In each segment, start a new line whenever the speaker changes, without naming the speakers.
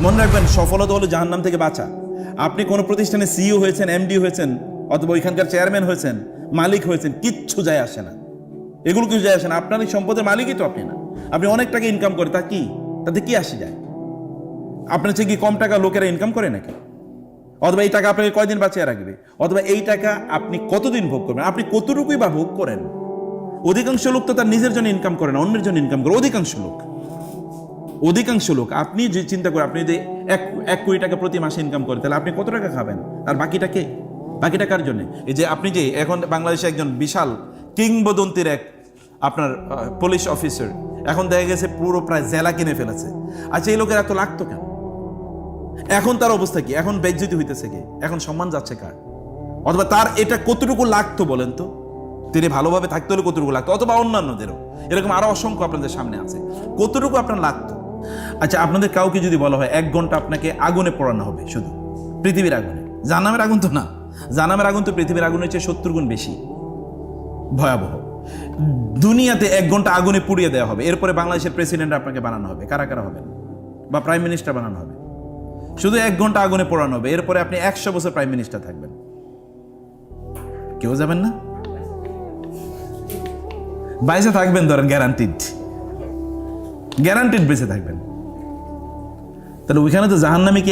মনে রাখবেন, সফলতা হলো জাহান্নাম থেকে বাঁচা। আপনি কোনো প্রতিষ্ঠানে সিইও হয়েছেন, এমডি হয়েছেন, অথবা ওইখানকার চেয়ারম্যান হয়েছেন, মালিক হয়েছেন, কিচ্ছু যায় আসে না। এগুলো কিছু যায় আসে না। আপনার এই সম্পদের মালিকই তো আপনি না। আপনি অনেক টাকা ইনকাম করে, তা কি, তাতে কি আসে যায়? আপনার চেয়ে কি কম টাকা লোকেরা ইনকাম করে নাকি? অথবা এই টাকা আপনাকে কয়দিন বাঁচিয়ে রাখবে? অথবা এই টাকা আপনি কতদিন ভোগ করবেন? আপনি কতটুকুই বা ভোগ করেন? অধিকাংশ লোক তো তার নিজের জন্য ইনকাম করে না, অন্যের জন্য ইনকাম করে। অধিকাংশ লোক আপনি যে চিন্তা করেন, আপনি যদি 1 কোটি টাকা প্রতি মাসে ইনকাম করেন, তাহলে আপনি কত টাকা খাবেন? আর বাকি টাকার জন্য এই যে আপনি যে এখন বাংলাদেশে একজন বিশাল কিংবদন্তির এক আপনার পুলিশ অফিসার, এখন দেখা গেছে পুরো প্রায় জেলা কিনে ফেলেছে। আচ্ছা, এই লোকের এত লাগতো কেন? এখন তার অবস্থা কি? এখন বেজ্জতি হইতেছে কি? এখন সম্মান যাচ্ছে কার? অথবা তার এটা কতটুকু লাগতো বলেন তো? তিনি ভালোভাবে থাকতে হলে কতটুকু লাগতো? অথবা অন্যান্যদেরও এরকম আরো অসংখ্য আপনাদের সামনে আছে, কতটুকু আপনার লাগতো? আচ্ছা, আপনাদের কাউকে যদি বলা হয় 1 ঘন্টা আপনাকে আগুনে পোড়ানো হবে, শুধু পৃথিবীর আগুনে, জাহান্নামের আগুন তো না, জাহান্নামের আগুন তো পৃথিবীর আগুনের চেয়ে 70 গুণ বেশি ভয়াবহ। দুনিয়াতে 1 ঘন্টা আগুনে পুড়িয়ে দেওয়া হবে, এরপরে বাংলাদেশের প্রেসিডেন্ট আপনাকে বানানো হবে, কারা কারা হবেন? বা প্রাইম মিনিস্টার বানানো হবে, শুধু 1 ঘন্টা আগুনে পোড়ানো হবে, এরপরে আপনি 100 বছর প্রাইম মিনিস্টার থাকবেন। কেউ যাবেন না? বাইসে থাকবেন, ধরেন গ্যারান্টিড বেঁচে থাকবেন। তাহলে ওইখানে তো জাহান্নামে কি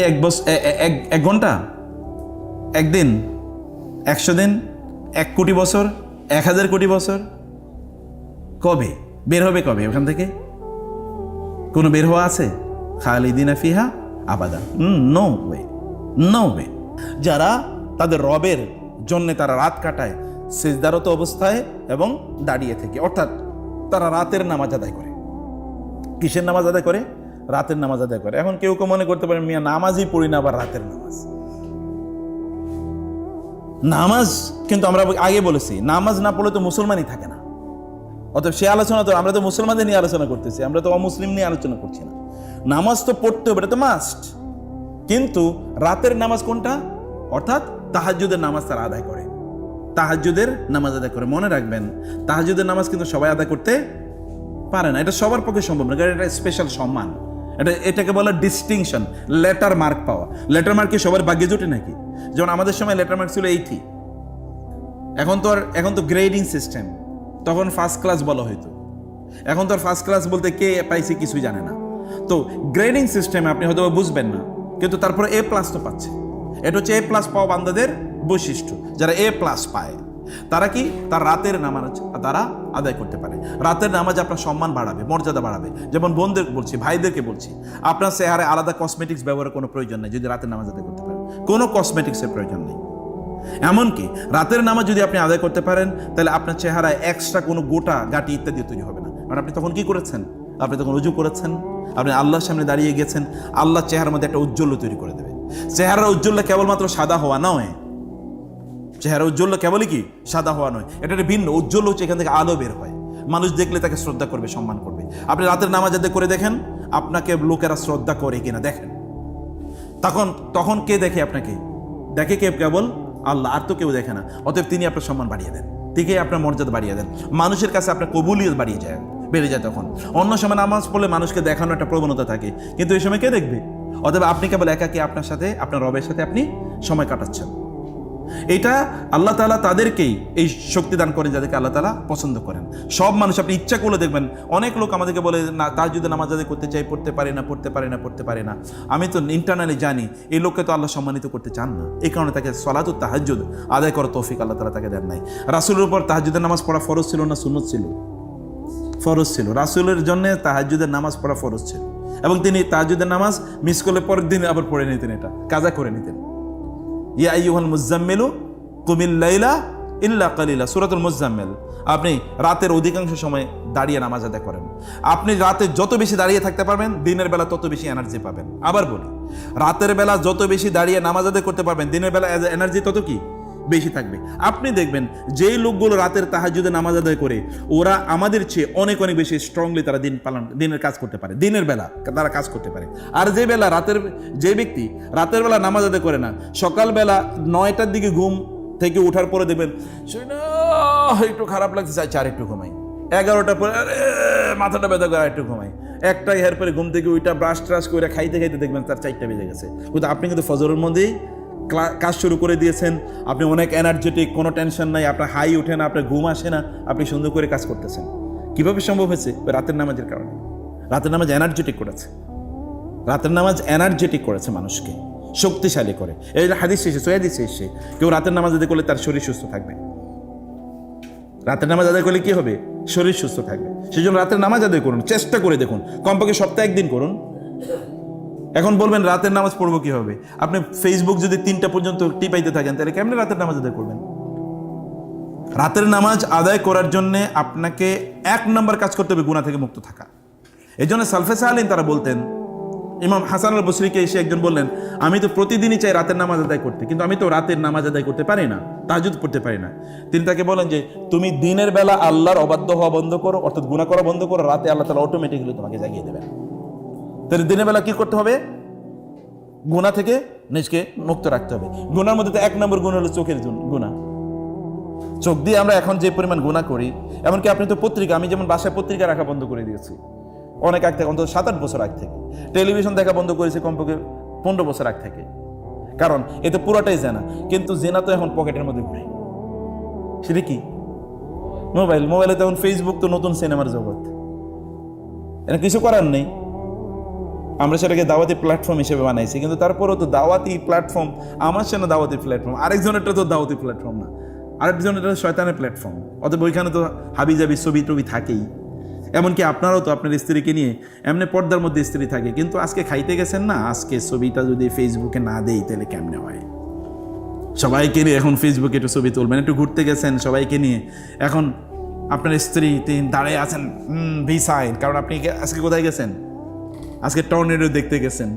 1 ঘন্টা, 1 দিন, 100 দিন, 1 কোটি বছর, 1000 কোটি বছর? কবে বের হবে? কবে ওখান থেকে কোনো বের হওয়া আছে? খালিদিনা ফিহা আবাদা, নো ওয়ে। যারা তাদের রবের জন্য তারা রাত কাটায় সিজদারত অবস্থায় এবং দাঁড়িয়ে থেকে, অর্থাৎ তারা রাতের নামাজ আদায় করে। কিসের নামাজ আদায় করে? রাতের নামাজ আদায় করে। এখন কেউ মনে করতে পারেন, মিয়া নামাজই পড়ি না, আবার রাতের নামাজ কিন্তু আমরা আগে বলেছি, নামাজ না পড়লে তো মুসলমানই থাকে না। অতএব সে আলোচনা তো আমরা তো মুসলমানদের নিয়ে আলোচনা করতেছি, আমরা তো অমুসলিম নিয়ে আলোচনা করছি না। নামাজ তো পড়তে হবে, এটা তো মাস্ট। কিন্তু রাতের নামাজ কোনটা? অর্থাৎ তাহাজ্জুদের নামাজ তারা আদায় করে, মনে রাখবেন, তাহাজ্জুদের নামাজ কিন্তু সবাই আদায় করতে পারে না, এটা সবার পক্ষে সম্ভব না, কারণ এটা স্পেশাল সম্মান। এটাকে বলে ডিস্টিংশন, লেটার মার্ক পাওয়া। লেটার মার্ক কি সবার ভাগ্যে জুটে নাকি? যেমন আমাদের সময় লেটার মার্ক ছিল 80, এখন তো গ্রেডিং সিস্টেম। তখন ফার্স্ট ক্লাস বলা হইতো, এখন তো ফার্স্ট ক্লাস বলতে কে পাইছে কিছুই জানে না। তো গ্রেডিং সিস্টেমে আপনি হয়তো বুঝবেন না, কিন্তু তারপরে A+ তো পাচ্ছে। এটা হচ্ছে A+ পাওয়া বান্দাদের বৈশিষ্ট্য। যারা A+ পায় তারা কি, তার রাতের নামাজ তারা আদায় করতে পারে। রাতের নামাজ আপনার সম্মান বাড়াবে, মর্যাদা বাড়াবে। যেমন বোনদের বলছি, ভাইদেরকে বলছি, আপনার চেহারায় আলাদা কসমেটিক্স ব্যবহারের কোনো প্রয়োজন নেই যদি রাতের নামাজ আদায় করতে পারেন। কোনো কসমেটিক্সের প্রয়োজন নেই। এমনকি রাতের নামাজ যদি আপনি আদায় করতে পারেন, তাহলে আপনার চেহারায় এক্সট্রা কোনো গোটা গাটি ইত্যাদি তৈরি হবে না। কারণ আপনি তখন কি করেছেন? আপনি তখন উজু করেছেন, আপনি আল্লাহর সামনে দাঁড়িয়ে গেছেন। আল্লাহ চেহারার মধ্যে একটা উজ্জ্বল্য তৈরি করে দেবে। চেহারার উজ্জ্বল্য কেবলমাত্র সাদা হওয়া নয়, চেহারা উজ্জ্বল্য কেবলই কি সাদা হওয়া নয়, এটা একটা ভিন্ন উজ্জ্বল্য হচ্ছে এখান থেকে আলো বের হয়। মানুষ দেখলে তাকে শ্রদ্ধা করবে, সম্মান করবে। আপনি রাতের নামাজ আদায় করে দেখেন আপনাকে লোকেরা শ্রদ্ধা করে কিনা দেখেন। তখন কে দেখে আপনাকে? দেখে কে? কেবল আল্লাহ, আর তো কেউ দেখে না। অতএব তিনি আপনার সম্মান বাড়িয়ে দেন, তিনি আপনার মর্যাদা বাড়িয়ে দেন, মানুষের কাছে আপনার কবুলিয়ত বেড়ে যায়। তখন অন্য সময় নামাজ পড়লে মানুষকে দেখানোর একটা প্রবণতা থাকে, কিন্তু এই সময় কে দেখবে? অতএব আপনি কেবল একাকী আপনার সাথে, আপনার রবের সাথে আপনি সময় কাটাচ্ছেন। এটা আল্লাহ তাআলা তাদেরকেই এই শক্তি দান করেন যাদেরকে আল্লাহ তাআলা পছন্দ করেন। সব মানুষ, আপনি ইচ্ছা করলে দেখবেন অনেক লোক আমাদেরকে বলে না, তাহাজ্জুদের নামাজ আদায় করতে চাই, পড়তে পারে না। আমি তো ইন্টারনালি জানি এই লোককে তো আল্লাহ সম্মানিত করতে চান না, এই কারণে তাকে সলাতুত তাহাজ্জুদ আদায় করার তৌফিক আল্লাহ তাআলা তাকে দেন নাই। রাসূলের উপর তাহাজ্জুদের নামাজ পড়া ফরজ ছিল না সুন্নত ছিল? ফরজ ছিল। রাসূলের জন্য তাহাজ্জুদের নামাজ পড়া ফরজ ছিল, এবং তিনি তাহাজ্জুদের নামাজ মিস করলে পরের দিন আবার পড়ে নিতেন, এটা কাজা করে নিতেন। ইয়া আইয়ুহাল মুযাম্মিলু কুমিল লাইলা ইল্লা কালিলা, সূরাতুল মুযাম্মিল। আপনি রাতের অধিকাংশ সময় দাঁড়িয়ে নামাজ আদায় করেন। আপনি রাতে যত বেশি দাঁড়িয়ে থাকতে পারবেন, দিনের বেলা তত বেশি এনার্জি পাবেন। আবার বলি, রাতের বেলা যত বেশি দাঁড়িয়ে নামাজ আদায় করতে পারবেন, দিনের বেলা এনার্জি তত কি বেশি থাকবে। আপনি দেখবেন যেই লোকগুলো রাতের তাহাজ্জুদে নামাজ আদায় করে, ওরা আমাদের চেয়ে অনেক বেশি স্ট্রংলি তারা দিনের কাজ করতে পারে, দিনের বেলা তারা কাজ করতে পারে। আর যে ব্যক্তি রাতের বেলা নামাজ আদায় করে না, সকালবেলা 9টার দিকে ঘুম থেকে উঠার পরে দেখবেন একটু খারাপ লাগছে, চাই একটু ঘুমাই, 11টার পরে মাথাটা ব্যথা করে একটু ঘুমাই, একটা এর পরে ঘুম থেকে ওইটা ব্রাশ ট্রাশ করে খাইতে খাইতে দেখবেন তার 4টা বেজে গেছে। কিন্তু আপনি কিন্তু ফজরের মধ্যেই কাজ শুরু করে দিয়েছেন, আপনি অনেক এনার্জেটিক, কোনো টেনশন নাই, আপনার হাই ওঠে না, আপনার ঘুম আসে না, আপনি সুন্দর করে কাজ করতেছেন। কিভাবে সম্ভব হয়েছে? রাতের নামাজের কারণে। রাতের নামাজ এনার্জেটিক করেছে, রাতের নামাজ এনার্জেটিক করেছে মানুষকে, শক্তিশালী করে। এই হাদিস শেষে সহিহ শেষে কেউ রাতের নামাজ আদায় করলে তার শরীর সুস্থ থাকবে। রাতের নামাজ আদায় করলে কি হবে? শরীর সুস্থ থাকবে। সেই জন্য রাতের নামাজ আদায় করুন, চেষ্টা করে দেখুন, কমপক্ষে সপ্তাহে 1 দিন করুন। এখন বলবেন রাতের নামাজ পড়বো কি হবে? আপনি ফেসবুক যদি 3টা পর্যন্ত টিপাইতে থাকেন তাহলে কেমনে রাতের নামাজ আদায় করবেন? রাতের নামাজ আদায় করার জন্য আপনাকে 1 নম্বর কাজ করতে হবে গুনাহ থেকে মুক্ত থাকা। এই জন্য সালফে সালেহিন তারা বলতেন, ইমাম হাসান আল বসরিকে এসে একজন বললেন, আমি তো প্রতিদিনই চাই রাতের নামাজ আদায় করতে, কিন্তু আমি তো রাতের নামাজ আদায় করতে পারি না, তাহাজ্জুদ পড়তে পারি না। তিনি তাকে বলেন যে তুমি দিনের বেলা আল্লাহর অবাধ্য হওয়া বন্ধ করো, অর্থাৎ গুনাহ করা বন্ধ করো, রাতে আল্লাহ তাআলা অটোমেটিক্যালি তোমাকে জাগিয়ে দেবেন। তাহলে দিনের বেলা কি করতে হবে? গুনাহ থেকে নিজকে মুক্ত রাখতে হবে। গুনার মধ্যে তো 1 নম্বর গুনাহ হলো চোখের গুনাহ। চোখ দিয়ে আমরা এখন যে পরিমাণ গুনাহ করি, এমনকি আপনি তো পত্রিকা, আমি যেমন বাসায় পত্রিকা রাখা বন্ধ করে দিয়েছি অনেক আগ থেকে, অন্তত 7-8 বছর আগ থেকে। টেলিভিশন দেখা বন্ধ করেছে কমপক্ষে 15 বছর আগ থেকে, কারণ এতে পুরোটাই জেনা। কিন্তু জেনা তো এখন পকেটের মধ্যে ঘুরে। সেটা কি? মোবাইলে তো এখন ফেসবুক তো নতুন সিনেমার জগৎ, এটা কিছু করার নেই। আমরা সেটাকে দাওয়াতি প্ল্যাটফর্ম হিসেবে বানাইছি, কিন্তু তারপরেও তো দাওয়াতি প্ল্যাটফর্ম আমার সে না দাওয়াতি প্ল্যাটফর্ম, আরেকজনেরটা তো দাওয়াতি প্ল্যাটফর্ম না, আরেকজনেরটা শয়তানের প্ল্যাটফর্ম। অতএব ওইখানে তো হাবি জাবি ছবি টবি থাকেই। এমনকি আপনারাও তো আপনার স্ত্রীকে নিয়ে এমনি পর্দার মধ্যে স্ত্রী থাকে, কিন্তু আজকে খাইতে গেছেন না, আজকে ছবিটা যদি ফেসবুকে না দেই তাহলে কেমনে হয়? সবাইকে নিয়ে এখন ফেসবুকে একটু ছবি তুলবেন, একটু ঘুরতে গেছেন সবাইকে নিয়ে, এখন আপনার স্ত্রী তিনি দাঁড়িয়ে আছেন ভিসাইন, কারণ আপনি আজকে কোথায় গেছেন? আজকে টর্নেডো দেখতে গেছেন।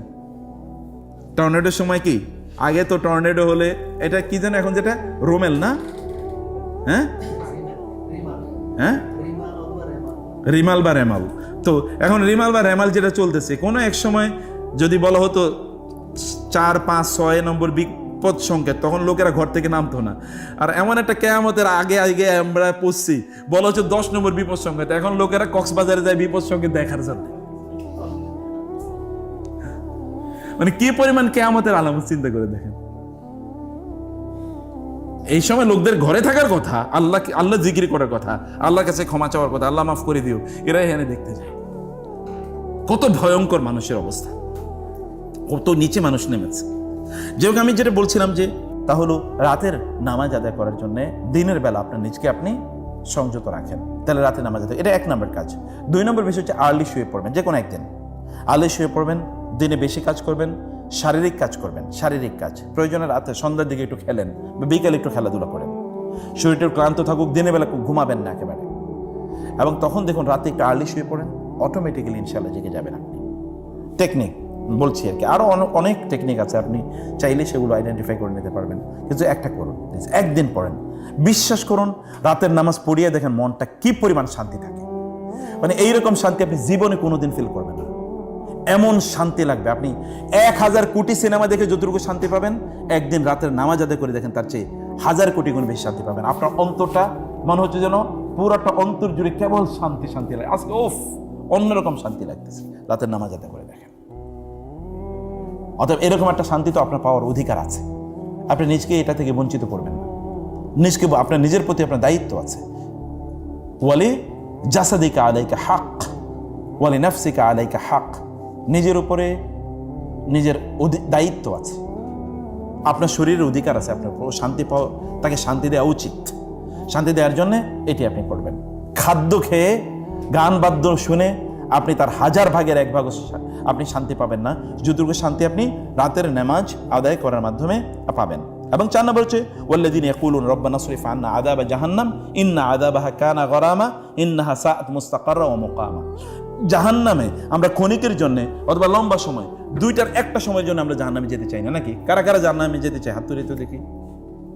টর্নেডোর সময় কি, আগে তো টর্নেডো হলে এটা কি জানো এখন যেটা রোমেল না, হ্যাঁ হ্যাঁ রিমাল বা রেমাল। তো এখন রিমাল বা রেমাল যেটা চলতেছে, কোনো এক সময় যদি বলা হতো 4, 5, 6 নম্বর বিপদ সংকেত, তখন লোকেরা ঘর থেকে নামতো না। আর এমন একটা কিয়ামতের আগে আগে আমরা পড়ছি, বলা হচ্ছে 10 নম্বর বিপদ সংকেত, এখন লোকেরা কক্সবাজারে যায় বিপদ সংকেত দেখার জন্য। মানে কি পরিমাণ কিয়ামতের আলামত চিন্তা করে দেখেন। এই সময় লোকদের ঘরে থাকার কথা, আল্লাহ জিকির করার কথা, আল্লাহর কাছে ক্ষমা চাওয়ার কথা, আল্লাহ মাফ করে দিও, এরাই এখানে দেখতে যায়। কত ভয়ঙ্কর মানুষের অবস্থা, কত নিচে মানুষ নেমেছে। যেহেতু আমি যেটা বলছিলাম যে তা হলো রাতের নামাজ আদায় করার জন্য দিনের বেলা আপনার নিজকে আপনি সংযত রাখেন, তাহলে রাতের নামাজ আদায়, এটা 1 নম্বর কাজ। 2 নম্বর বিষয় হচ্ছে আর্লি শুয়ে পড়বেন, যে কোনো একদিন আর্লি শুয়ে পড়বেন, দিনে বেশি কাজ করবেন, শারীরিক কাজ করবেন, শারীরিক কাজ প্রয়োজনে রাতে সন্ধ্যার দিকে একটু খেলেন বা বিকেলে একটু খেলাধুলা করেন, শরীরটা ক্লান্ত থাকুক, দিনের বেলা ঘুমাবেন না একেবারে। এবং তখন দেখুন রাতে একটু আর্লি শুয়ে পড়েন, অটোমেটিক্যালি ইনশাআল্লাহ জেগে যাবেন আপনি। টেকনিক বলছি আর কি, আরও অনেক টেকনিক আছে, আপনি চাইলে সেগুলো আইডেন্টিফাই করে নিতে পারবেন, কিন্তু একটা করুন, একদিন পড়েন, বিশ্বাস করুন রাতের নামাজ পড়িয়ে দেখেন মনটা কি পরিমাণ শান্তি থাকে। মানে এইরকম শান্তি আপনি জীবনে কোনোদিন ফিল করবেন না, এমন শান্তি লাগবে। আপনি 1000 কোটি সিনেমা দেখে যতটুকু শান্তি পাবেন, একদিন রাতের নামাজ আদায় করে দেখেন তার চেয়ে 1000 কোটি গুণ বেশি শান্তি পাবেন। আপনার অন্তরটা মনে হচ্ছে যেন পুরোটা অন্তর জুড়ে কেবল শান্তি শান্তি লাগে। আজকে অন্যরকম শান্তি লাগতেছে, রাতের নামাজ আদায় করে দেখেন। অতএব এরকম একটা শান্তি তো আপনার পাওয়ার অধিকার আছে, আপনি নিজকে এটা থেকে বঞ্চিত করবেন না। নিজকে, আপনার নিজের প্রতি আপনার দায়িত্ব আছে। ওয়ালি জাসাদিকা আলাইকা হক, ওয়ালি নাফসিকা আলাইকা হক, নিজের উপরে নিজের দায়িত্ব আছে, আপনার শরীরের অধিকার আছে, আপনার শান্তি পাওয়া, তাকে শান্তি দেওয়া উচিত। শান্তি দেওয়ার জন্য এটি আপনি করবেন। খাদ্য খেয়ে গান বাদ্য শুনে আপনি তার 1000 ভাগের 1 ভাগ আপনি শান্তি পাবেন না, যতটুকু শান্তি আপনি রাতের নামাজ আদায় করার মাধ্যমে পাবেন। এবং 4 নম্বর হচ্ছে ওয়াল্লাযীনা ইয়াকুলুনা রাব্বানা সরিফ আন্না আযাবা জাহান্নাম ইন্না আযাবাহা কানা গরামা ইন্নাহা সাআত মুস্তাকাররা ওয়া মুকামা। জাহান্নামে আমরা ক্ষণিকের জন্য অথবা লম্বা সময়, দুইটার একটা সময়ের জন্য আমরা জাহান্নামে যেতে চাই না, নাকি? কারা কারা জাহান্নামে যেতে চায়? হাত তুলে তো দেখি।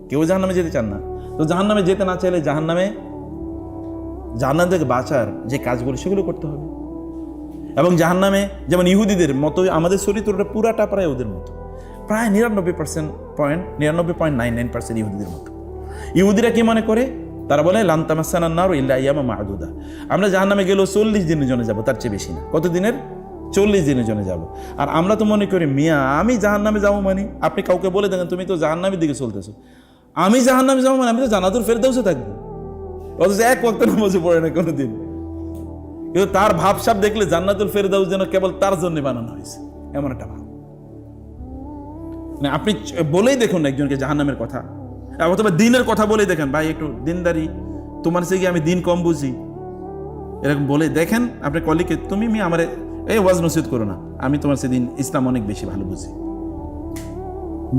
কেউ জাহান্নামে যেতে চান না। তো জাহান্নামে যেতে না চাইলে জাহান্নাম থেকে বাঁচার যে কাজগুলো সেগুলো করতে হবে। এবং জাহান্নামে যেমন ইহুদিদের মতো আমাদের চরিত্রটা পুরাটা প্রায় ওদের মতো, প্রায় 99.99% ইহুদিদের মতো। ইহুদিরা কি মনে করে? তারা বলে লান তামাসসানা নার ইল্লা আইয়ামা মা'দুদা, আমরা জাহান্নামে গেলেও 40 দিনের জন্য যাব, তার চেয়ে বেশি না। কত দিনের? 40 দিনের জন্য যাব। আর আমরা তো মনে করি মিয়া আমি জাহান্নামে যাবো মানে, আপনি কাউকে বলে দেখেন তুমি তো জাহান্নামের দিকে চলতেছো, আমি জাহান্নামে যাবো মানে আমি তো জান্নাতুল ফেরদাউসে থাকবো, অথচ এক ওয়াক্ত নামাজও পড়ে না কোনোদিন। কিন্তু তার ভাবসাব দেখলে জান্নাতুল ফেরদাউস যেন কেবল তার জন্য বানানো হয়েছে, এমন একটা ভাব। মানে আপনি বলেই দেখুন একজনকে জাহান্নামের কথা, অথবা দিনের কথা বলেই দেখেন, ভাই একটু দিনদারি, তোমার সে গিয়ে আমি দিন কম বুঝি, এরকম বলে দেখেন আপনি কলিকে, তুমি আমার এই ওয়াজ নসিহত করো না, আমি তোমার সেদিন ইসলাম অনেক বেশি ভালো বুঝি।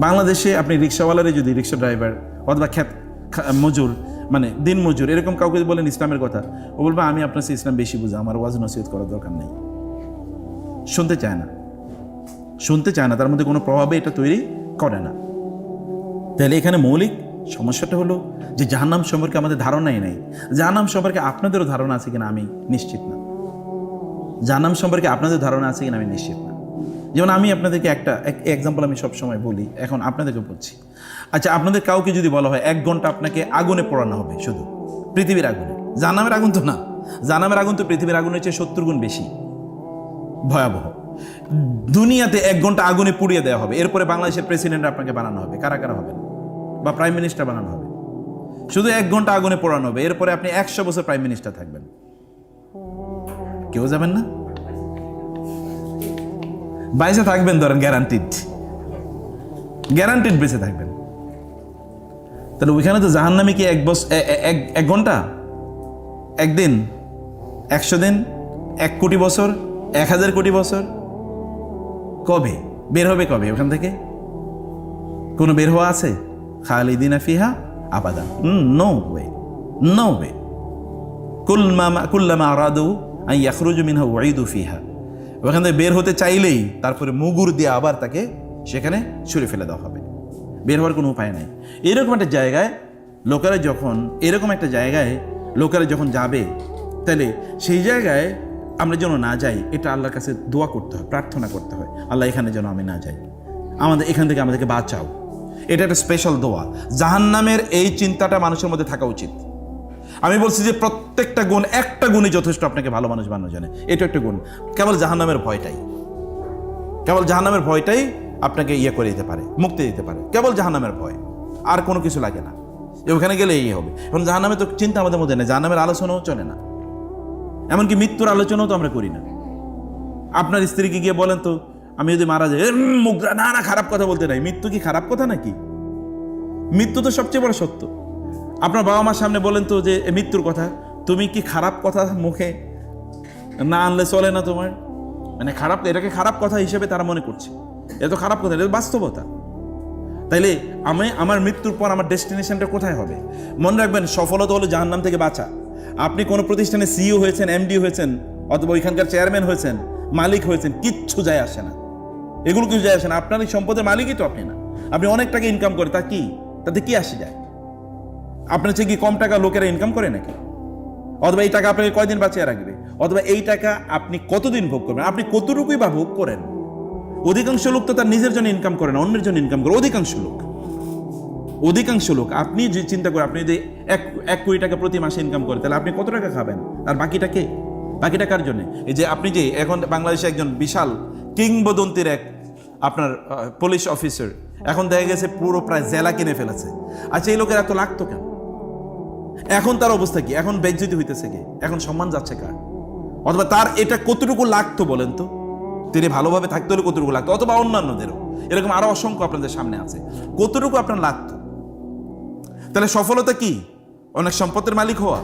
বাংলাদেশে আপনি রিক্সাওয়ালারে যদি, রিক্সা ড্রাইভার অথবা মজুর, মানে দিন মজুর, এরকম কাউকে বলেন ইসলামের কথা, ও বলবে আমি আপনার সে ইসলাম বেশি বুঝি, আমার ওয়াজ নসিহত করার দরকার নেই। শুনতে চায় না, শুনতে চায় না, তার মধ্যে কোনো প্রভাবে এটা তৈরি করে না। তাহলে এখানে মৌলিক সমস্যাটা হলো যে জাহান্নাম সম্পর্কে আমাদের ধারণাই নেই। জাহান্নাম সম্পর্কে আপনাদেরও ধারণা আছে কিনা আমি নিশ্চিত না। জাহান্নাম সম্পর্কে আপনাদের ধারণা আছে কিনা আমি নিশ্চিত না। যেমন আমি আপনাদেরকে একটা এক্সাম্পল আমি সবসময় বলি, এখন আপনাদেরকে বলছি। আচ্ছা, আপনাদের কাউকে যদি বলা হয় 1 ঘন্টা আপনাকে আগুনে পোড়ানো হবে, শুধু পৃথিবীর আগুনে, জাহান্নামের আগুন তো না, জাহান্নামের আগুন তো পৃথিবীর আগুনের চেয়ে 70 গুণ বেশি ভয়াবহ। দুনিয়াতে 1 ঘন্টা আগুনে পুড়িয়ে দেওয়া হবে, এরপরে বাংলাদেশের প্রেসিডেন্ট আপনাকে বানানো হবে, কারা কারা হবেন, বা প্রাইম মিনিস্টার বানানো হবে, শুধু 1 ঘন্টা আগুনে পোড়ানো হবে, এরপরে আপনি 100 বছর প্রাইম মিনিস্টার থাকবেন, কেউ যাবেন না? 22 থাকবেন ধরেন, গ্যারান্টিড বেঁচে থাকবেন। তাহলে ওইখানে তো জাহান্নামে কি 1 ঘন্টা, 1 দিন, 100 দিন, 1 কোটি বছর, 1000 কোটি বছর? কবে বের হবে? কবে ওখান থেকে কোনো বের হওয়া আছে? খালিদিনা ফিহা আবাদা, নো ওয়ে, নো ওয়ে। কুল্লামা আরাদু আন ইয়াখরুজু মিনহা উঈদু ফিহা, ওখান থেকে বের হতে চাইলেই তারপরে মুগুর দিয়ে আবার তাকে সেখানে ছুঁড়ে ফেলে দেওয়া হবে, বের হওয়ার কোনো উপায় নাই। এরকম একটা জায়গায় লোকেরা যখন যাবে, তাহলে সেই জায়গায় আমরা যেন না যাই, এটা আল্লাহর কাছে দোয়া করতে হয়, প্রার্থনা করতে হয়, আল্লাহ এখানে যেন আমি না যাই, এখান থেকে আমাদেরকে বাঁচাও। এটা একটা স্পেশাল দোয়া। জাহান্নামের এই চিন্তাটা মানুষের মধ্যে থাকা উচিত। আমি বলছি যে প্রত্যেকটা গুণ, একটা গুণই যথেষ্ট আপনাকে ভালো মানুষ বানানো জানে, এটা একটা গুণ। কেবল জাহান্নামের ভয়টাই আপনাকে করে দিতে পারে, মুক্তি দিতে পারে, কেবল জাহান্নামের ভয়, আর কোনো কিছু লাগে না। ওখানে গেলে এই হবে। এখন জাহান্নামে তো চিন্তা আমাদের মধ্যে নেই, জাহান্নামের আলোচনাও চলে না, এমনকি মৃত্যুর আলোচনাও তো আমরা করি না। আপনার স্ত্রীকে গিয়ে বলেন তো, আমি যদি মারা যাই, না খারাপ কথা বলতে নাই। মৃত্যু কি খারাপ কথা নাকি? মৃত্যু তো সবচেয়ে বড় সত্য। আপনার বাবা মার সামনে বলেন তো যে মৃত্যুর কথা, তুমি কি খারাপ কথা মুখে না আনলে চলে না তোমার? মানে এটাকে খারাপ কথা হিসেবে তারা মনে করছে, এটা তো খারাপ কথা, এটা বাস্তবতা। তাইলে আমার মৃত্যুর পর আমার ডেস্টিনেশনটা কোথায় হবে? মনে রাখবেন, সফলতা হলো জাহান্নাম থেকে বাঁচা। আপনি কোনো প্রতিষ্ঠানে সিইও হয়েছেন, এমডি হয়েছেন, অথবা ওইখানকার চেয়ারম্যান হয়েছেন, মালিক হয়েছেন, কিচ্ছু যায় আসে না, এগুলো কিছু যায় আসে না। আপনার এই সম্পদের মালিকই তো আপনি না। আপনি অনেক টাকা ইনকাম করে, তাতে কি আসে যায়? আপনার চেয়ে কি কম টাকা লোকেরা ইনকাম করে নাকি? অথবা এই টাকা আপনাকে কয়দিন বাঁচিয়ে রাখবে? অথবা এই টাকা আপনি কতদিন ভোগ করবেন? আপনি কতটুকুই বা ভোগ করেন? অধিকাংশ লোক তো তার নিজের জন্য ইনকাম করে না, অন্যের জন্য ইনকাম করে। অধিকাংশ লোক আপনি যে চিন্তা করেন, আপনি যদি 1 কোটি টাকা প্রতি মাসে ইনকাম করে, তাহলে আপনি কত টাকা খাবেন? আর বাকিটা কার জন্য? এই যে আপনি যে এখন বাংলাদেশে একজন বিশাল কিংবদন্তির আপনার পুলিশ অফিসার, এখন দেখা গেছে পুরো প্রায় জেলা কিনে ফেলেছে। আচ্ছা, এই লোকের এত লাগতো কেন? এখন তার অবস্থা কি? এখন বেজ্জতি হইতেছে কি? এখন সম্মান যাচ্ছে কার? অথবা তার এটা কতটুকু লাগতো বলেন তো? তিনি ভালোভাবে থাকতে হলে কতটুকু লাগতো? অথবা অন্যান্যদেরও এরকম আরো অসংখ্য আপনাদের সামনে আছে, কতটুকু আপনার লাগতো? তাহলে সফলতা কি? অনেক সম্পদের মালিক হওয়া?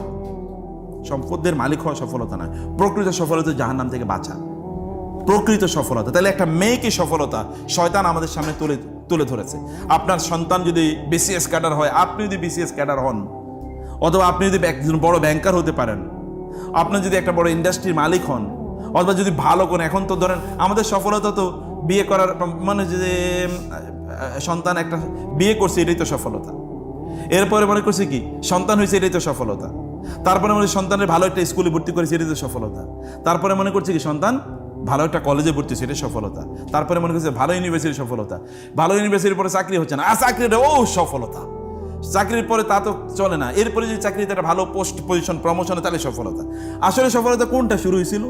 সম্পদের মালিক হওয়া সফলতা না। প্রকৃত সফলতা জাহান্নাম থেকে বাঁচা, প্রকৃত সফলতা। তাহলে একটা মেয়েকে সফলতা শয়তান আমাদের সামনে তুলে ধরেছে। আপনার সন্তান যদি বিসিএস ক্যাডার হয়, আপনি যদি বিসিএস ক্যাডার হন, অথবা আপনি যদি একজন বড় ব্যাংকার হতে পারেন, আপনি যদি একটা বড় ইন্ডাস্ট্রির মালিক হন, অথবা যদি ভালো কোন, এখন তো ধরেন আমাদের সফলতা তো বিয়ে করার, মানে যে সন্তান একটা বিয়ে করছে এটাই তো সফলতা। এরপরে মনে করছে কি সন্তান হয়েছে এটাই তো সফলতা। তারপরে মনে সন্তানের ভালো একটা স্কুলে ভর্তি করেছে এটাই তো সফলতা। তারপরে মনে করছে কি সন্তান ভালো একটা কলেজে ভর্তি হচ্ছে এটাই সফলতা। তারপরে মনে করছে ভালো ইউনিভার্সিটির সফলতা, ভালো ইউনিভার্সিটির পরে চাকরি হচ্ছে না, চাকরিটা সফলতা। চাকরির পরে তা তো চলে না, এরপরে যদি চাকরিতে একটা ভালো পোস্ট পজিশন প্রমোশনে, তাহলে সফলতা। আসলে সফলতা কোনটা শুরু হয়েছিল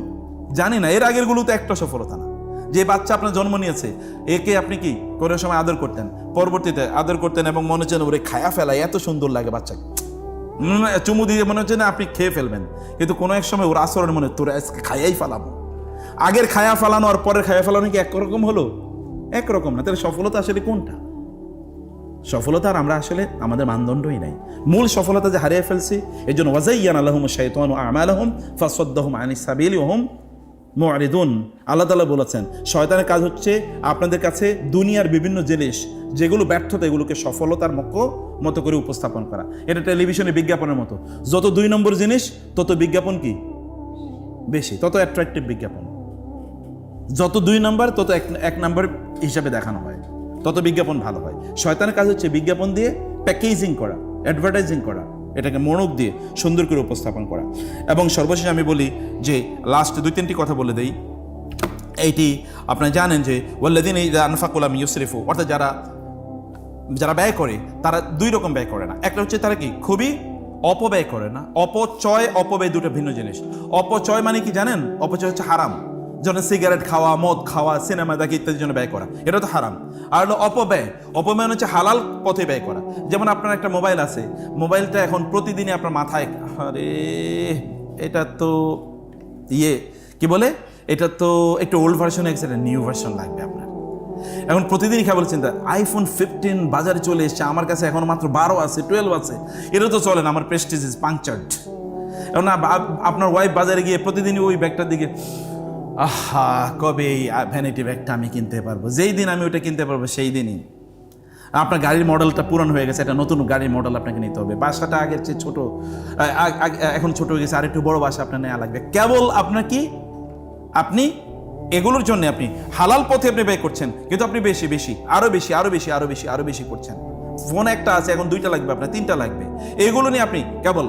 জানি না, এর আগের গুলো তো একটা সফলতা না। যে বাচ্চা আপনার জন্ম নিয়েছে, একে আপনি কি কোনো সময় আদর করতেন, পরবর্তীতে আদর করতেন এবং মনে হচ্ছে ওরে খায়া ফেলায়, এত সুন্দর লাগে বাচ্চাকে, চুমু দিয়ে মনে হচ্ছে না আপনি খেয়ে ফেলবেন, কিন্তু কোনো এক সময় ওর আচরণ মনে তোর আজকে খাইয়াই ফেলাবো। আগের খায়া ফেলানো আর পরের খায়া ফেলানো কি একরকম হলো? একরকম না। তাহলে সফলতা আসলে কোনটা? সফলতা আর আমরা আসলে আমাদের মানদণ্ডই নাই। মূল সফলতা যে হারিয়ে ফেলছি, এই জন্য ওয়াজাইয়ানা লাহুমুশ শাইতানু আমালাহুম ফাসাদ্দাহুম আনিস সাবিলি ওয়া হুম মুআরিদুন। আল্লাহ তাআলা বলেছেন শয়তানের কাজ হচ্ছে আপনাদের কাছে দুনিয়ার বিভিন্ন জিনিস যেগুলো ব্যর্থতা, এগুলোকে সফলতার মতো করে উপস্থাপন করা। এটা টেলিভিশনে বিজ্ঞাপনের মতো, যত 2 নম্বর জিনিস তত বিজ্ঞাপন কি বেশি, তত অ্যাট্রাকটিভ বিজ্ঞাপন। যত 2 নম্বর তত 1 নম্বর হিসাবে দেখানো হয়, তত বিজ্ঞাপন ভালো হয়। শয়তানের কাজ হচ্ছে বিজ্ঞাপন দিয়ে প্যাকেজিং করা, অ্যাডভার্টাইজিং করা, এটাকে মনোক দিয়ে সুন্দর করে উপস্থাপন করা। এবং সর্বশেষ আমি বলি যে লাস্ট 2-3টি কথা বলে দেই। এইটি আপনারা জানেন যে ওয়াল্লাযীনা ইযা আনফাকু লাম ইউসরিফু, অর্থাৎ যারা ব্যয় করে তারা 2 রকম ব্যয় করে না। একটা হচ্ছে তারা কি খুবই অপব্যয় করে না। অপচয় অপব্যয় দুটো ভিন্ন জিনিস। অপচয় মানে কি জানেন? অপচয় হচ্ছে হারাম, যেমন সিগারেট খাওয়া, মদ খাওয়া, সিনেমা দেখা ইত্যাদির জন্য ব্যয় করা, এটা তো হারাম। আর হলো অপব্যয়, অপব্যয় হচ্ছে হালাল পথে ব্যয় করা। যেমন আপনার একটা মোবাইল আছে, মোবাইলটা এখন প্রতিদিনই আপনার মাথায়, আরে এটা তো কি বলে, এটা তো একটু ওল্ড ভার্সন, একটা নিউ ভার্সন লাগবে আপনার। এখন প্রতিদিনই কেবল চিন্তা, আইফোন 15 বাজারে চলে এসছে, আমার কাছে এখন মাত্র 12 আছে, 12 আছে, এটা তো চলে না, আমার প্রেস্টিজ ইজ পাংচার্ড। এখন আপনার ওয়াইফ বাজারে গিয়ে প্রতিদিনই ওই ব্যাগটার দিকে, আহা কবে এই ভ্যানিটি ব্যাগটা আমি কিনতে পারবো, যেই দিন আমি ওটা কিনতে পারবো সেই দিনই আপনার গাড়ির মডেলটা পুরানো হয়ে গেছে, একটা নতুন গাড়ির মডেল আপনাকে নিতে হবে। বাসাটা আগের চেয়ে ছোট, এখন ছোট হয়ে গেছে, আরেকটু বড় বাসা আপনার নেওয়া লাগবে। কেবল আপনার কি আপনি এগুলোর জন্য আপনি হালাল পথে আপনি ব্যয় করছেন, কিন্তু আপনি আরো বেশি করছেন। ফোন একটা আছে, এখন 2টা লাগবে, আপনার 3টা লাগবে। এগুলো নিয়ে আপনি কেবল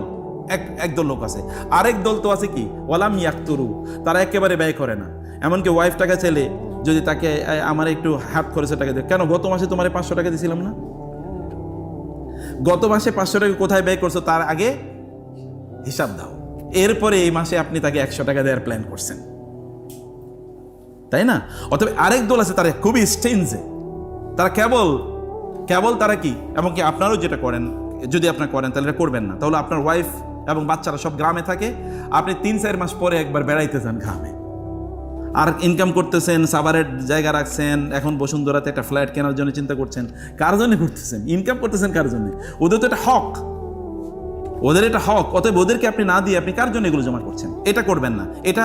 একদল লোক আছে। আরেক দল তো আছে কি ওয়ালাম ইয়াকতুরু, তারা একেবারে ব্যয় করে না। এমনকি ওয়াইফ টাকা চাইলে যদি তাকে আমার একটু হাত খরচের টাকা দেয়, কেন গত মাসে তোমার 500 টাকা দিয়েছিলাম না, গত মাসে 500 টাকা কোথায় ব্যয় করছো তার আগে হিসাব দাও, এরপরে এই মাসে আপনি তাকে 100 টাকা দেওয়ার প্ল্যান করছেন, তাই না? অতএব আরেক দল আছে, তারা খুবই স্টেঞ্জে, তারা কেবল তারা কি, এমনকি আপনারও যেটা করেন, যদি আপনার করেন তাহলে এটা করবেন না। তাহলে আপনার ওয়াইফ এবং বাচ্চারা সব গ্রামে থাকে, আপনি 3-4 মাস পরে একবার বেড়াইতে যান গ্রামে, আর ইনকাম করতেছেন, সাভারের জায়গা রাখছেন, এখন বসুন্ধরাতে একটা ফ্ল্যাট কেনার জন্য চিন্তা করছেন, কার জন্য করতেছেন? ইনকাম করতেছেন কার জন্য? ওদের তো এটা হক, অতএব ওদেরকে আপনি না দিয়ে আপনি কার জন্য এগুলো জমা করছেন? এটা করবেন না। এটা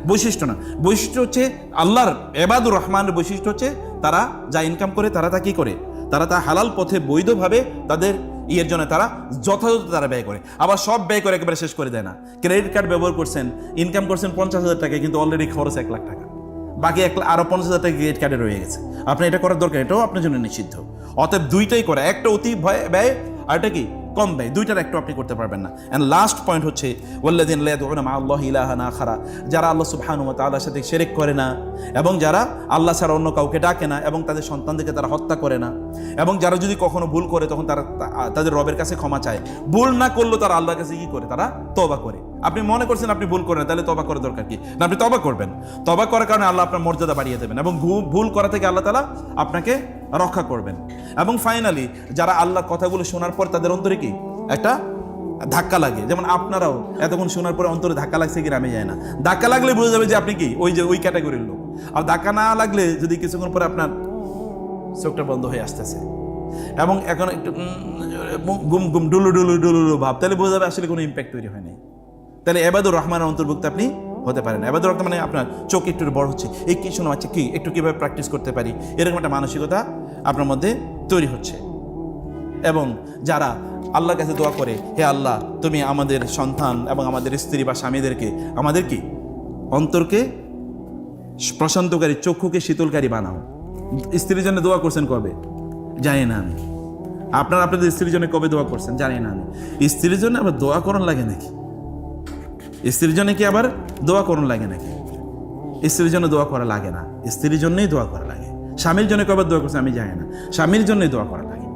বৈশিষ্ট্য না। বৈশিষ্ট্য হচ্ছে আল্লাহর ইবাদুর রহমানের বৈশিষ্ট্য হচ্ছে তারা যা ইনকাম করে তারা তা কি করে, তারা তা হালাল পথে বৈধভাবে তাদের জন্য তারা যথাযথ তারা ব্যয় করে। আবার সব ব্যয় করে একেবারে শেষ করে দেয় না। ক্রেডিট কার্ড ব্যবহার করছেন, ইনকাম করছেন 50,000 টাকা, কিন্তু অলরেডি খরচ 1 লাখ টাকা, বাকি আরো 50,000 টাকা ক্রেডিট কার্ডে রয়ে গেছে। আপনার এটা করার দরকার, এটাও আপনার জন্য নিষিদ্ধ। অতএব 2টাই করা, একটা অতি ব্যয় আর এটা কি কম ব্যয়, 2টার একটু আপনি করতে পারবেন না। এন্ড লাস্ট পয়েন্ট হচ্ছে ওয়াল্লাযিনা লা ইয়াদউনা মা আল্লাহি ইলাহান আখারা, যারা আল্লাহ সুবহানাহু ওয়া তাআলার সাথে শিরক করে না, এবং যারা আল্লাহ ছাড়া অন্য কাউকে ডাকে না, এবং তাদের সন্তানদেরকে তারা হত্যা করে না, এবং যারা যদি কখনো ভুল করে তখন তারা তাদের রবের কাছে ক্ষমা চায়। ভুল না করলেও তারা আল্লাহর কাছে কি করে, তারা তওবা করে। আপনি মনে করছেন আপনি ভুল করেন, তাহলে তওবা করার দরকার কি? না, আপনি তওবা করবেন। তওবা করার কারণে আল্লাহ আপনার মর্যাদা বাড়িয়ে দেবেন, এবং ভুল করা থেকে আল্লাহ তাআলা আপনাকে রক্ষা করবেন। এবং ফাইনালি যারা আল্লাহর কথাগুলো শোনার পর তাদের অন্তরে কি একটা ধাক্কা লাগে, যেমন আপনারাও এতক্ষণ শোনার পরে অন্তরে ধাক্কা লাগছে কি আমি জানি না, ধাক্কা লাগলে বোঝা যাবে যে আপনি কি ওই ক্যাটাগরির লোক। আর ধাক্কা না লাগলে যদি কিছুক্ষণ পরে আপনার চোখটা বন্ধ হয়ে আসতেছে এবং এখন একটু গুম ডুলু ভাব, তাহলে বোঝা যাবে আসলে কোনো ইম্প্যাক্ট তৈরি হয়নি। তাহলে ইবাদুর রহমানের অন্তর্ভুক্ত আপনি হতে পারেন। ইবাদুর রহমান মানে আপনার চোখ একটু বড় হচ্ছে, এই কি শোনা হচ্ছে, কি একটু কীভাবে প্র্যাকটিস করতে পারি, এরকম একটা মানসিকতা আপনার মধ্যে তৈরি হচ্ছে। এবং যারা আল্লাহর কাছে দোয়া করে, হে আল্লাহ তুমি আমাদের সন্তান এবং আমাদের স্ত্রী বা স্বামীদেরকে, আমাদের কি অন্তরকে প্রশান্তকারী, চক্ষুকে শীতলকারী বানাও। স্ত্রীর জন্য দোয়া করছেন কবে জানি না আমি, আপনাদের স্ত্রীর জন্য কবে দোয়া করছেন জানি না আমি। স্ত্রীর জন্য আবার দোয়া করণ লাগে নাকি? স্ত্রীর জন্য কি আবার দোয়া করণ লাগে নাকি? স্ত্রীর জন্য দোয়া করা লাগে না, স্ত্রীর জন্যই দোয়া করা লাগে। স্বামীর জন্য কবে দোয়া করছে আমি জানি না, স্বামীর জন্যই দোয়া করা লাগে।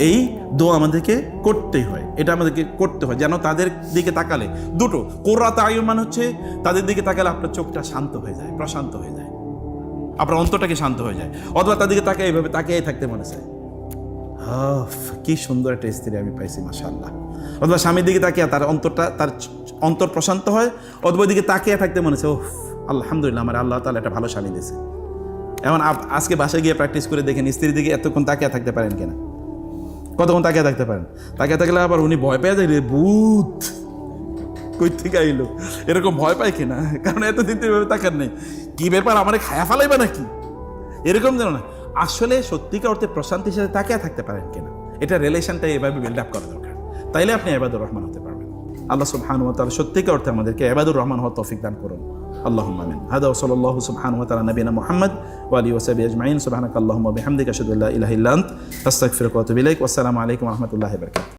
এই দোয়া আমাদেরকে করতেই হয়, এটা আমাদেরকে করতে হয়, যেন তাদের দিকে তাকালে দুটো কোররাত আয়ুন মানে হচ্ছে তাদের দিকে তাকালে আপনার চোখটা শান্ত হয়ে যায়, প্রশান্ত হয়ে যায়, আপনার অন্তরটাকে শান্ত হয়ে যায়। অথবা তার দিকে তাকিয়ে এইভাবে তাকিয়ে থাকতে মনে চায়, কি সুন্দর একটা স্ত্রী আমি পাইছি মাশাআল্লাহ। অথবা স্বামীর দিকে তাকিয়ে তার অন্তর প্রশান্ত হয়, অথবা দিকে তাকিয়ে থাকতে মনে চায়, আলহামদুলিল্লাহ আমার আল্লাহ তাআলা একটা ভালো স্বামী দিয়েছে। এমন আজকে বাসায় গিয়ে প্র্যাকটিস করে দেখেন স্ত্রীর দিকে এতক্ষণ তাকিয়ে থাকতে পারেন কিনা, কতক্ষণ তাকিয়ে থাকতে পারেন। তাকিয়ে থাকলে আবার উনি ভয় পেয়ে যায়, রে ভূত কই থেকে আইলো, এরকম ভয় পায় কিনা, কারণ এতদিন তো এভাবে তাকার নেই, কি ব্যাপার আমারে খায়া ফেলাইবা নাকি, এরকম যেন না। আসলে সত্যিকার অর্থে প্রশান্তির সাথে তাকিয়ে থাকতে পারেন কিনা, এটা রিলেশনটা এভাবে বিল্ড আপ করা দরকার, তাইলে আপনি ইবাদুর রহমান হতে পারবেন। আল্লাহ সুবহানাহু ওয়া তাআলা সত্যিকার অর্থে আমাদেরকে ইবাদুর রহমান হওয়ার তৌফিক দান করুন। আল্লাহুম্মা আমিন। হাদা ওয়া সাল্লাল্লাহু সুবহানাহু ওয়া তাআলা নবিনা মুহাম্মদ ওয়া আলিহি ওয়া সাহবিহি আজমাইন। সুবহানাকাল্লাহুম্মা ওয়া বিহামদিকা আশহাদু আল্লা ইলাহা ইল্লা আনতা আস্তাগফিরুকা ওয়া আতুবু ইলাইক। ওয়াসসালামু আলাইকুম ওয়া রাহমাতুল্লাহি ওয়া বারাকাতুহু।